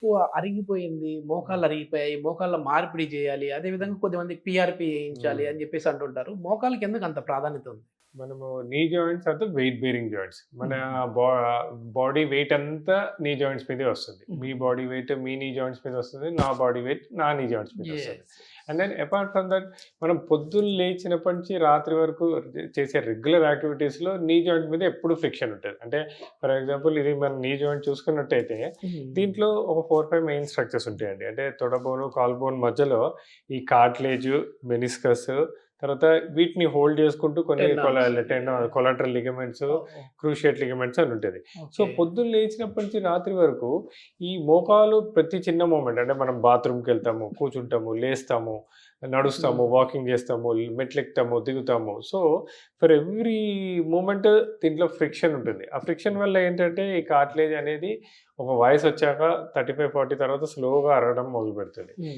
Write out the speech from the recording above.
ఎక్కువ అరిగిపోయింది. మోకాళ్ళు అరిగిపోయాయి. మోకాళ్ళ మార్పిడి చేయాలి. అదే విధంగా కొద్దిమందికి పీఆర్‌పీ ఏయించాలి హ్మ్. అని చెప్పేసి అంటుంటారు. మోకాళ్ళకి ఎందుకు అంత ప్రాధాన్యత ఉంది? మనము నీ జాయింట్స్ అంటే వెయిట్ బేరింగ్ జాయింట్స్. మన హుహు. బా బాడీ వెయిట్ అంతా నీ జాయింట్స్ మీదే వస్తది. మీ హుహు. బాడీ వెయిట్ మీ నీ జాయింట్స్ మీద వస్తది. నా బాడీ వెయిట్ నా నీ జాయింట్స్ మీద వస్తది. Yes. And then apart from that మనం పొద్దున్న లేచినప్పటి నుంచి రాత్రి వరకు చేసే రెగ్యులర్ యాక్టివిటీస్‌లో నీ జాయింట్ మీద ఎప్పుడు ఫ్రిక్షన్ ఉంటది. అంటే ఫర్ ఎగ్జాంపుల్ ఇది మన నీ జాయింట్ చూసుకున్నట్టయితే హ్మ్. దీంట్లో ఒక 4, 5 మెయిన్ స్ట్రక్చర్స్ ఉంటాయండి. అంటే తొడ బోను, కాలు బోన్ మధ్యలో ఈ కార్టిలేజ్, మెనిస్కస్ తర్వాత వీటిని హోల్డ్ చేసుకుంటూ కొన్ని టెండాన్స్. కొలాటరల్ లిగమెంట్స్, ఓహ్! క్రూషియేట్ లిగమెంట్స్ అని ఉంటది. So, okay. పొద్దున్న లేచినప్పటి నుంచి రాత్రి వరకు ఈ మోకాలు ప్రతి చిన్న మూవ్‌మెంట్ అంటే మనం బాత్రూమ్‌కెళ్తాము, కూర్చుంటాము, లేస్తాము, నడుస్తాము, హ్మ్. వాకింగ్ చేస్తాము, మెట్లెక్కుతాము, దిగుతాము. సో, ఫర్ ఎవ్రీ మూవ్‌మెంట్ దీంట్లో ఫ్రిక్షన్ ఉంటుంది. ఆ ఫ్రిక్షన్ వల్ల ఏంటంటే ఈ కార్టిలేజ్ అనేది ఒక వయసొచ్చాక 35, 40 తర్వాత స్లోగా అరగడం మొదలుపెడుతది. హ్మ్.